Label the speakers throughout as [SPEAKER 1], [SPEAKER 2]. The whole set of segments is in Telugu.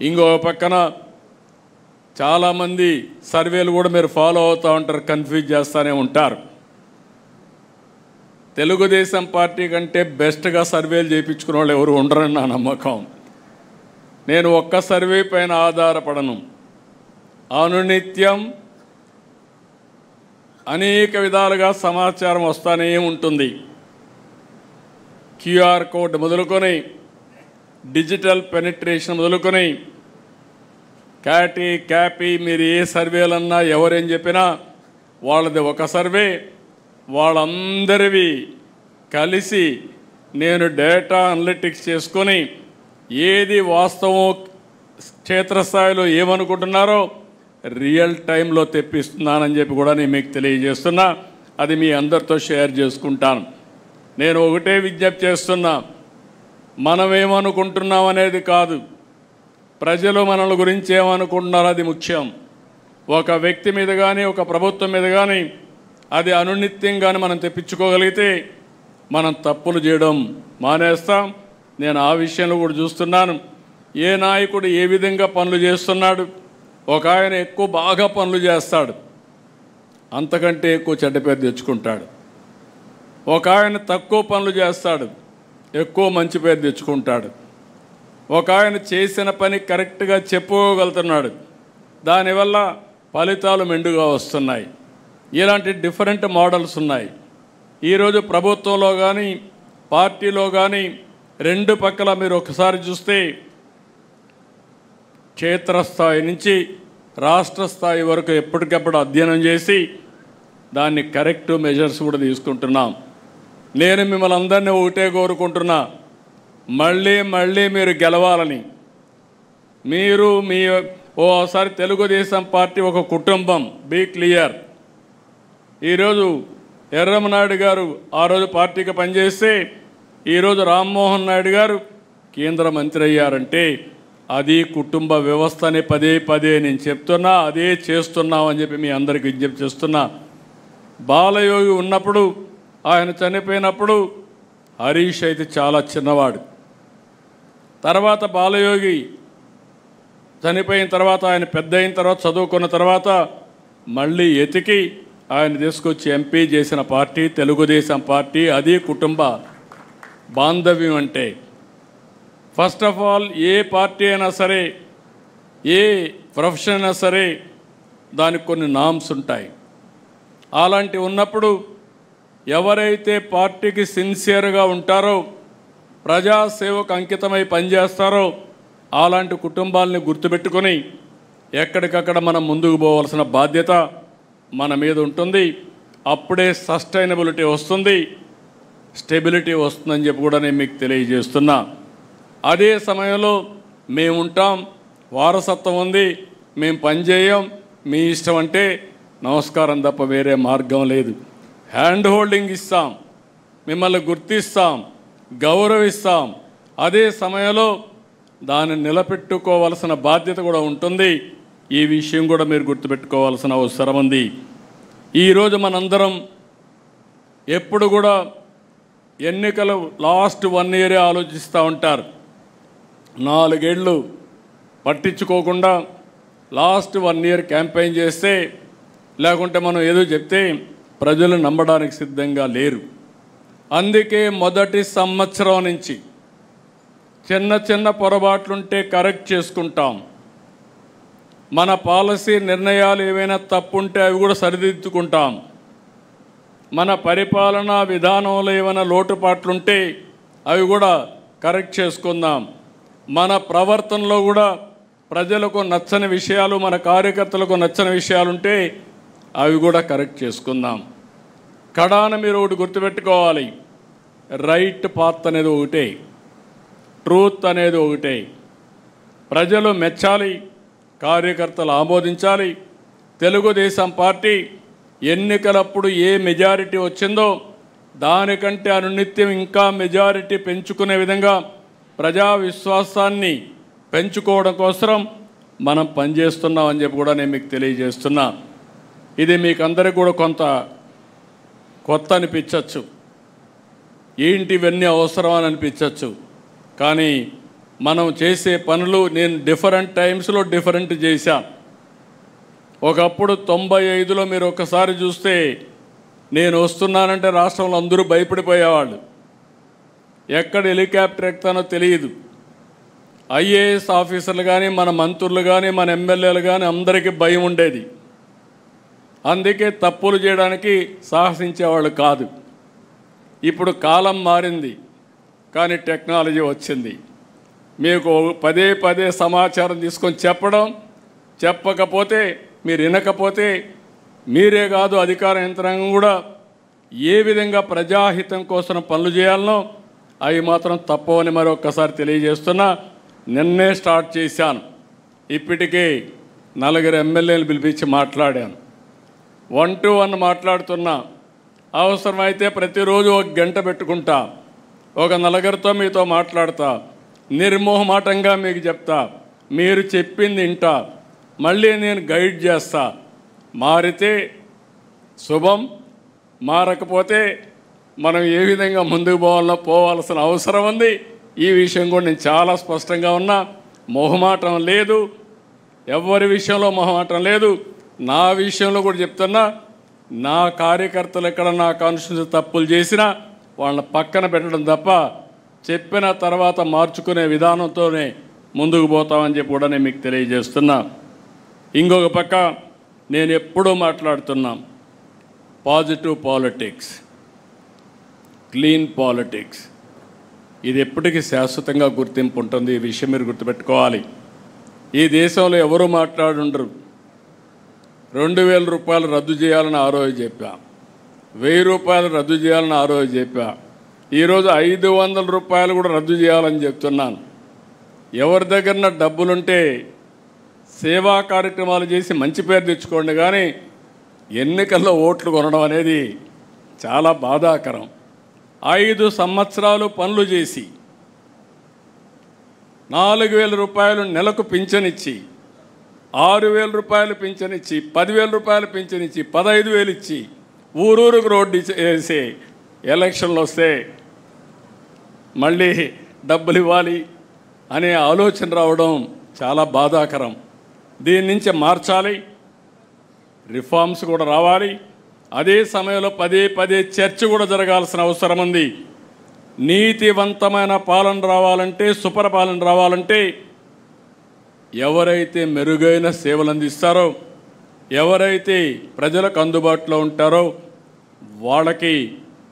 [SPEAKER 1] ఇంకో పక్కన చాలామంది సర్వేలు కూడా మీరు ఫాలో అవుతూ ఉంటారు, కన్ఫ్యూజ్ చేస్తూనే ఉంటారు. తెలుగుదేశం పార్టీ కంటే బెస్ట్గా సర్వేలు చేయించుకునే వాళ్ళు ఎవరు ఉండరని నా నమ్మకం. నేను ఒక్క సర్వే పైన ఆధారపడను. అనునిత్యం అనేక విధాలుగా సమాచారం వస్తూనే ఉంటుంది. క్యూఆర్ కోడ్ మొదలుకొని, డిజిటల్ పెనిట్రేషన్ మొదలుకొని, క్యాపీ మీరు ఏ సర్వేలన్నా ఎవరేం చెప్పినా వాళ్ళది ఒక సర్వే. వాళ్ళందరివి కలిసి నేను డేటా అనలిటిక్స్ చేసుకొని ఏది వాస్తవం, క్షేత్రస్థాయిలో ఏమనుకుంటున్నారో రియల్ టైంలో తెప్పిస్తున్నానని చెప్పి కూడా నేను మీకు తెలియజేస్తున్నా. అది మీ అందరితో షేర్ చేసుకుంటాను. నేను ఒకటే విజ్ఞప్తి చేస్తున్నా, మనమేమనుకుంటున్నాం అనేది కాదు, ప్రజలు మనల గురించి ఏమనుకుంటున్నారో అది ముఖ్యం. ఒక వ్యక్తి మీద కానీ ఒక ప్రభుత్వం మీద కానీ అది అనునిత్యంగానే మనం తెప్పించుకోగలిగితే మనం తప్పులు చేయడం మానేస్తాం. నేను ఆ విషయంలో కూడా చూస్తున్నాను. ఏ నాయకుడు ఏ విధంగా పనులు చేస్తున్నాడు, ఒక ఆయన ఎక్కువ బాగా పనులు చేస్తాడు, అంతకంటే ఎక్కువ చెడ్డ పేరు తెచ్చుకుంటాడు. ఒక ఆయన తక్కువ పనులు చేస్తాడు, ఎక్కువ మంచి పేరు తెచ్చుకుంటాడు. ఒక ఆయన చేసిన పని కరెక్ట్గా చెప్పుకోగలుగుతున్నాడు, దానివల్ల ఫలితాలు మెండుగా వస్తున్నాయి. ఇలాంటి డిఫరెంట్ మోడల్స్ ఉన్నాయి. ఈరోజు ప్రభుత్వంలో కానీ పార్టీలో కానీ రెండు పక్కల మీరు ఒకసారి చూస్తే క్షేత్రస్థాయి నుంచి రాష్ట్ర స్థాయి వరకు ఎప్పటికప్పుడు అధ్యయనం చేసి దాన్ని కరెక్ట్ మెజర్స్ కూడా తీసుకుంటున్నాం. నేను మిమ్మల్ని అందరినీ ఒకటే కోరుకుంటున్నా, మళ్ళీ మీరు గెలవాలని. మీరు ఓసారి తెలుగుదేశం పార్టీ ఒక కుటుంబం, బీ క్లియర్. ఈరోజు ఎర్రమనాయుడు గారు ఆ రోజు పార్టీకి పనిచేస్తే ఈరోజు రామ్మోహన్ నాయుడు గారు కేంద్ర మంత్రి అయ్యారంటే అది కుటుంబ వ్యవస్థని పదే నేను చెప్తున్నా, అదే చేస్తున్నామని చెప్పి మీ అందరికీ విజ్ఞప్తి చేస్తున్నా. బాలయోగి ఉన్నప్పుడు, ఆయన చనిపోయినప్పుడు హరీష్ అయితే చాలా చిన్నవాడు. తర్వాత బాలయోగి చనిపోయిన తర్వాత, ఆయన పెద్ద అయిన తర్వాత, చదువుకున్న తర్వాత మళ్ళీ ఎతికి ఆయన తీసుకొచ్చి ఎంపీ చేసిన పార్టీ తెలుగుదేశం పార్టీ. అది కుటుంబ బాంధవ్యం అంటే. First of all A party అయినా సరే, ఏ ప్రొఫెషన్ అయినా సరే దానికి కొన్ని నామ్స్ ఉంటాయి. అలాంటివి ఉన్నప్పుడు ఎవరైతే పార్టీకి సిన్సియర్గా ఉంటారో, ప్రజాసేవకు అంకితమై పనిచేస్తారో అలాంటి కుటుంబాలని గుర్తుపెట్టుకొని ఎక్కడికక్కడ మనం ముందుకు పోవాల్సిన బాధ్యత మన మీద ఉంటుంది. అప్పుడే సస్టైనబిలిటీ వస్తుంది, స్టెబిలిటీ వస్తుందని చెప్పి కూడా నేను మీకు తెలియజేస్తున్నా. అదే సమయంలో మేము ఉంటాం, వారసత్వం ఉంది, మేము పనిచేయం, మీ ఇష్టం అంటే నమస్కారం తప్ప వేరే మార్గం లేదు. హ్యాండ్ హోల్డింగ్ ఇస్తాం, మిమ్మల్ని గుర్తిస్తాం, గౌరవిస్తాం. అదే సమయంలో దాన్ని నిలబెట్టుకోవాల్సిన బాధ్యత కూడా ఉంటుంది. ఈ విషయం కూడా మీరు గుర్తుపెట్టుకోవాల్సిన అవసరం ఉంది. ఈరోజు మనందరం ఎప్పుడు కూడా ఎన్నికలు లాస్ట్ 1 year ఆలోచిస్తూ ఉంటారు. 4 ఏళ్ళు పట్టించుకోకుండా లాస్ట్ 1 year క్యాంపెయిన్ చేస్తే, లేకుంటే మనం ఏదో చెప్తే ప్రజలు నమ్మడానికి సిద్ధంగా లేరు. అందుకే మొదటి సంవత్సరం నుంచి చిన్న పొరపాట్లుంటే కరెక్ట్ చేసుకుంటాం. మన పాలసీ నిర్ణయాలు ఏవైనా తప్పుంటే అవి కూడా సరిదిద్దుకుంటాం. మన పరిపాలనా విధానంలో ఏమైనా లోటుపాట్లుంటే అవి కూడా కరెక్ట్ చేసుకుందాం. మన ప్రవర్తనలో కూడా ప్రజలకు నచ్చని విషయాలు, మన కార్యకర్తలకు నచ్చని విషయాలుంటే అవి కూడా కరెక్ట్ చేసుకుందాం. కడాన మీరు ఒకటి గుర్తుపెట్టుకోవాలి, రైట్ పాత్ అనేది ఒకటే, ట్రూత్ అనేది ఒకటే. ప్రజలు మెచ్చాలి, కార్యకర్తలు ఆమోదించాలి. తెలుగుదేశం పార్టీ ఎన్నికలప్పుడు ఏ మెజారిటీ వచ్చిందో దానికంటే అనునిత్యం ఇంకా మెజారిటీ పెంచుకునే విధంగా ప్రజా విశ్వాసాన్ని పెంచుకోవడం కోసం మనం పనిచేస్తున్నామని చెప్పి కూడా నేను మీకు తెలియజేస్తున్నా. ఇది మీకు అందరికీ కూడా కొంత కొత్త అనిపించవచ్చు, ఏంటి ఇవన్నీ అవసరం అని అనిపించవచ్చు. కానీ మనం చేసే పనులు నేను డిఫరెంట్ టైమ్స్లో డిఫరెంట్ చేశాను. ఒకప్పుడు 95లో మీరు ఒక్కసారి చూస్తే నేను వస్తున్నానంటే రాష్ట్రంలో అందరూ భయపడిపోయేవాళ్ళు. ఎక్కడ హెలికాప్టర్ ఎక్కుతానో తెలియదు. ఐఏఎస్ ఆఫీసర్లు కానీ, మన మంత్రులు కానీ, మన ఎమ్మెల్యేలు కానీ అందరికీ భయం ఉండేది. అందుకే తప్పులు చేయడానికి సాహసించేవాళ్ళు కాదు. ఇప్పుడు కాలం మారింది, కానీ టెక్నాలజీ వచ్చింది. మీకు పదే పదే సమాచారం తీసుకొని చెప్పకపోతే మీరు వినకపోతే మీరే కాదు అధికార యంత్రాంగం కూడా ఏ విధంగా ప్రజాహితం కోసం పనులు చేయాలనో అవి మాత్రం తప్పవని మరొక్కసారి తెలియజేస్తున్నా. నిన్నే స్టార్ట్ చేశాను. ఇప్పటికే 4 ఎమ్మెల్యేలు పిలిపించి మాట్లాడాను. 1-to-1 మాట్లాడుతున్నా. అవసరమైతే ప్రతిరోజు 1 గంట పెట్టుకుంటా. ఒక 4 మీతో మాట్లాడతా. నిర్మోహమాటంగా మీకు చెప్తా. మీరు చెప్పింది వింటా. మళ్ళీ నేను గైడ్ చేస్తా. మారితే శుభం, మారకపోతే మనం ఏ విధంగా ముందుకు పోవాల్సిన అవసరం ఉంది. ఈ విషయం కూడా నేను చాలా స్పష్టంగా ఉన్నా. మొహమాటం లేదు, ఎవరి విషయంలో మొహమాటం లేదు. నా విషయంలో కూడా చెప్తున్నా. నా కార్యకర్తలు ఎక్కడ నా కాన్స్టిట్యూన్సీ తప్పులు చేసినా వాళ్ళని పక్కన పెట్టడం తప్ప చెప్పిన తర్వాత మార్చుకునే విధానంతోనే ముందుకు పోతామని చెప్పి కూడా నేను మీకు తెలియజేస్తున్నా. ఇంకొక పక్క నేను ఎప్పుడూ మాట్లాడుతున్నా పాజిటివ్ పాలిటిక్స్, క్లీన్ పాలిటిక్స్. ఇది ఎప్పటికీ శాశ్వతంగా గుర్తింపు ఉంటుంది. ఈ విషయం మీరు గుర్తుపెట్టుకోవాలి. ఈ దేశంలో ఎవరు మాట్లాడుండరు. 2000 రూపాయలు రద్దు చేయాలని ఆ రోజు చెప్పా. 1000 రూపాయలు రద్దు చేయాలని ఆ రోజు చెప్పా. ఈరోజు 500 రూపాయలు కూడా రద్దు చేయాలని చెప్తున్నాను. ఎవరి దగ్గర డబ్బులుంటే సేవా కార్యక్రమాలు చేసి మంచి పేరు తెచ్చుకోండి, కానీ ఎన్నికల్లో ఓట్లు కొనడం అనేది చాలా బాధాకరం. 5 సంవత్సరాలు పనులు చేసి 4000 రూపాయలు నెలకు పింఛనిచ్చి, 6000 రూపాయలు పింఛనిచ్చి, 10,000 రూపాయలు పింఛనిచ్చి, 15,000 ఇచ్చి ఊరూరుకు రోడ్డు వేసి ఎలక్షన్లు వస్తే మళ్ళీ డబ్బులు ఇవ్వాలి అనే ఆలోచన రావడం చాలా బాధాకరం. దీని నుంచి మార్చాలి, రిఫార్మ్స్ కూడా రావాలి. అదే సమయంలో పదే చర్చ కూడా జరగాల్సిన అవసరం ఉంది. నీతివంతమైన పాలన రావాలంటే, సుపరిపాలన రావాలంటే ఎవరైతే మెరుగైన సేవలు అందిస్తారో, ఎవరైతే ప్రజలకు అందుబాటులో ఉంటారో వాళ్ళకి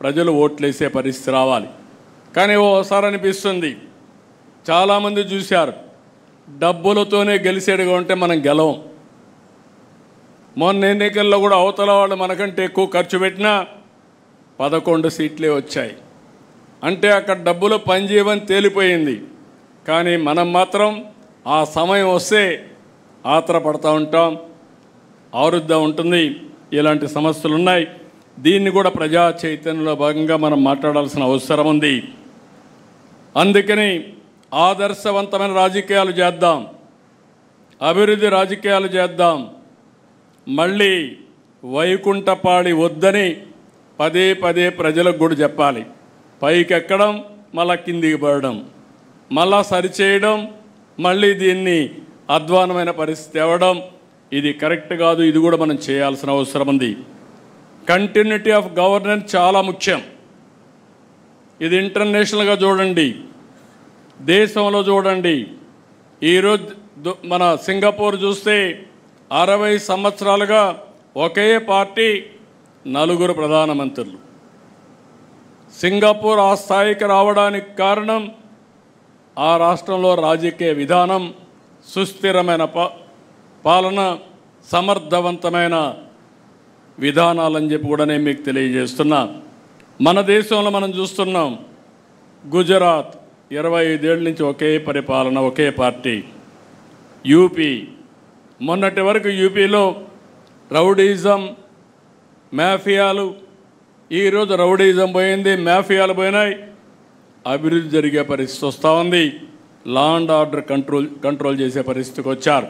[SPEAKER 1] ప్రజలు ఓట్లేసే పరిస్థితి రావాలి. కానీ ఓసారి అనిపిస్తుంది, చాలామంది చూశారు, డబ్బులతోనే గెలిచేడుగా ఉంటే మనం గెలవం. మొన్న ఎన్నికల్లో కూడా అవతల వాళ్ళు మనకంటే ఎక్కువ ఖర్చు పెట్టినా 11 సీట్లే వచ్చాయి. అంటే అక్కడ డబ్బులు పనిచేయవని తేలిపోయింది. కానీ మనం మాత్రం ఆ సమయం వస్తే ఆత్రపడతా ఉంటాం, ఆరుద్దా ఉంటుంది. ఇలాంటి సమస్యలు ఉన్నాయి. దీన్ని కూడా ప్రజా చైతన్యంలో భాగంగా మనం మాట్లాడాల్సిన అవసరం ఉంది. అందుకని ఆదర్శవంతమైన రాజకీయాలు చేద్దాం, అభివృద్ధి రాజకీయాలు చేద్దాం. మళ్ళీ వైకుంఠపాడి వద్దని పదే ప్రజలకు కూడా చెప్పాలి. పైకి ఎక్కడం, మళ్ళా కిందికి పడడం, మళ్ళా సరిచేయడం, మళ్ళీ దీన్ని అధ్వానమైన పరిస్థితి తేవడం ఇది కరెక్ట్ కాదు. ఇది కూడా మనం చేయాల్సిన అవసరం ఉంది. కంటిన్యూటీ ఆఫ్ గవర్నెన్స్ చాలా ముఖ్యం. ఇది ఇంటర్నేషనల్గా చూడండి, దేశంలో చూడండి. ఈరోజు మన సింగపూర్ చూస్తే 60 సంవత్సరాలుగా ఒకే పార్టీ 4 ప్రధానమంత్రులు. సింగపూర్ ఆ స్థాయికి రావడానికి కారణం ఆ రాష్ట్రంలో రాజకీయ విధానం, సుస్థిరమైన పాలన, సమర్థవంతమైన విధానాలని చెప్పి కూడా నేను మీకు తెలియజేస్తున్నా. మన దేశంలో మనం చూస్తున్నాం, గుజరాత్ 25 ఏళ్ళ నుంచి ఒకే పరిపాలన, ఒకే పార్టీ. యూపీ మొన్నటి వరకు యూపీలో రౌడీజం, మాఫియాలు. ఈరోజు రౌడీజం పోయింది, మాఫియాలు పోయినాయి, అభివృద్ధి జరిగే పరిస్థితి వస్తూ ఉంది. లా అండ్ ఆర్డర్ కంట్రోల్ చేసే పరిస్థితికి వచ్చారు.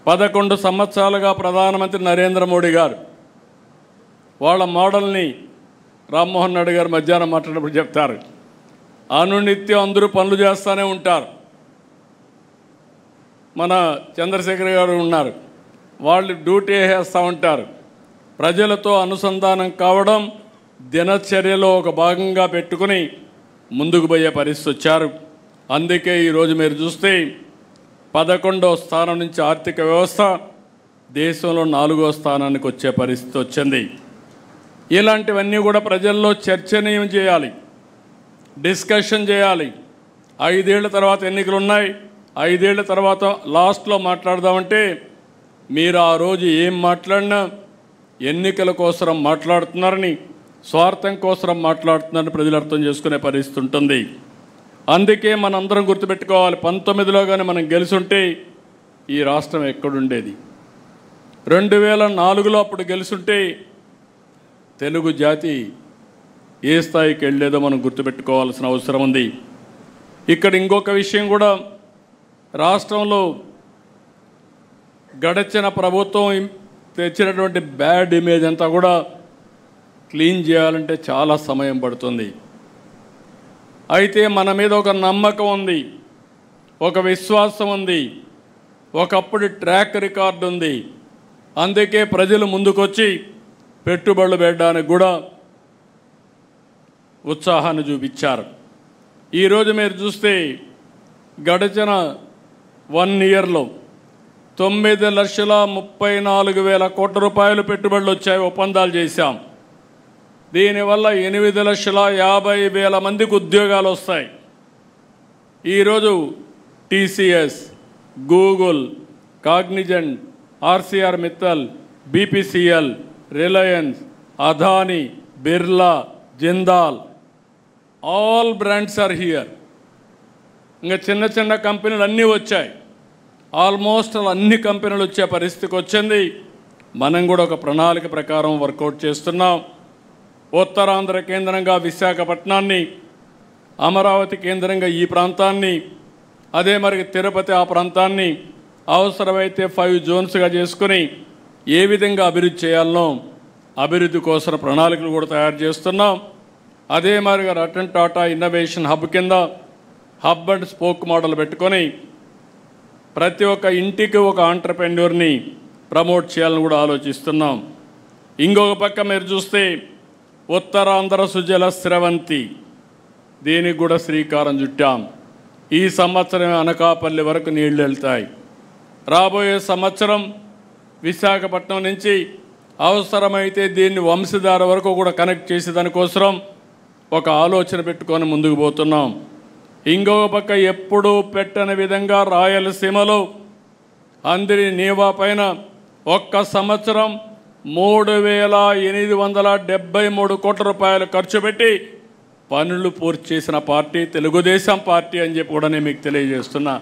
[SPEAKER 1] 11 సంవత్సరాలుగా ప్రధానమంత్రి నరేంద్ర మోడీ గారు వాళ్ళ మోడల్ని రామ్మోహన్ నాయుడు గారు మధ్యాహ్నం మాట్లాడినప్పుడు చెప్తారు, అనునిత్యం అందరూ పనులు చేస్తూనే ఉంటారు. మన చంద్రశేఖర్ గారు ఉన్నారు, వాళ్ళు డ్యూటీ వేస్తూ ఉంటారు. ప్రజలతో అనుసంధానం కావడం దినచర్యలో ఒక భాగంగా పెట్టుకుని ముందుకు పోయే పరిస్థితి వచ్చారు. అందుకే ఈరోజు మీరు చూస్తే 11వ స్థానం నుంచి ఆర్థిక వ్యవస్థ దేశంలో 4వ స్థానానికి వచ్చే పరిస్థితి వచ్చింది. ఇలాంటివన్నీ కూడా ప్రజల్లో చర్చనీయం చేయాలి, డిస్కషన్ చేయాలి. 5 ఏళ్ల తర్వాత ఎన్నికలు ఉన్నాయి, 5 ఏళ్ల తర్వాత లాస్ట్లో మాట్లాడదామంటే మీరు ఆ రోజు ఏం మాట్లాడినా ఎన్నికల కోసం మాట్లాడుతున్నారని, స్వార్థం కోసం మాట్లాడుతున్నారని ప్రజలు అర్థం చేసుకునే పరిస్థితి ఉంటుంది. అందుకే మనందరం గుర్తుపెట్టుకోవాలి, 19లో కానీ మనం గెలుసుంటే ఈ రాష్ట్రం ఎక్కడుండేది? 2004లో అప్పుడు గెలుసుంటే తెలుగు జాతి ఏ స్థాయికి వెళ్ళేదో మనం గుర్తుపెట్టుకోవాల్సిన అవసరం ఉంది. ఇక్కడ ఇంకొక విషయం కూడా, రాష్ట్రంలో గడిచిన ప్రభుత్వం తెచ్చినటువంటి బ్యాడ్ ఇమేజ్ అంతా కూడా క్లీన్ చేయాలంటే చాలా సమయం పడుతుంది. అయితే మన మీద ఒక నమ్మకం ఉంది, ఒక విశ్వాసం ఉంది, ఒకప్పుడు ట్రాక్ రికార్డు ఉంది. అందుకే ప్రజలు ముందుకొచ్చి పెట్టుబడులు పెట్టడానికి కూడా ఉత్సాహాన్ని చూపించారు. ఈరోజు మీరు చూస్తే గడిచిన 1 ఇయర్లో 9,34,000 కోట్ల రూపాయలు పెట్టుబడులు వచ్చాయి, ఒప్పందాలు చేశాం. దీనివల్ల 8,50,000 మందికి ఉద్యోగాలు వస్తాయి. ఈరోజు TCS, Google, Cognizant, ArcelorMittal, BPCL, Reliance, Adani, Birla, Jindal, all brands are here. ఇంకా చిన్న చిన్న కంపెనీలు అన్నీ వచ్చాయి. ఆల్మోస్ట్ అన్ని కంపెనీలు వచ్చే పరిస్థితికి వచ్చింది. మనం కూడా ఒక ప్రణాళిక ప్రకారం వర్కౌట్ చేస్తున్నాం. ఉత్తరాంధ్ర కేంద్రంగా విశాఖపట్నాన్ని, అమరావతి కేంద్రంగా ఈ ప్రాంతాన్ని, అదే మరి తిరుపతి ఆ ప్రాంతాన్ని అవసరమైతే 5 జోన్స్గా చేసుకుని ఏ విధంగా అభివృద్ధి చేయాలనో అభివృద్ధి కోసం ప్రణాళికలు కూడా తయారు చేస్తున్నాం. అదే మరిగా రతన్ టాటా ఇన్నోవేషన్ హబ్ కింద హబ్ అండ్ స్పోక్ మోడల్ పెట్టుకొని ప్రతి ఒక్క ఇంటికి ఒక ఆంటర్ప్రెన్యూర్ని ప్రమోట్ చేయాలని కూడా ఆలోచిస్తున్నాం. ఇంకొక పక్క మీరు చూస్తే ఉత్తరాంధ్ర సుజల స్రవంతి, దీనికి కూడా శ్రీకారం చుట్టాం. ఈ సంవత్సరం అనకాపల్లి వరకు నీళ్లు వెళ్తాయి. రాబోయే సంవత్సరం విశాఖపట్నం నుంచి అవసరమైతే దీన్ని వంశధార వరకు కూడా కనెక్ట్ చేసే దానికోసం ఒక ఆలోచన పెట్టుకొని ముందుకు పోతున్నాం. ఇంకొక పక్క ఎప్పుడూ పెట్టని విధంగా రాయలసీమలో అందరి నీవా పైన ఒక్క సంవత్సరం 3,873 కోట్ల రూపాయలు ఖర్చు పెట్టి పనులు పూర్తి చేసిన పార్టీ తెలుగుదేశం పార్టీ అని చెప్పి కూడా నేను మీకు తెలియజేస్తున్నా.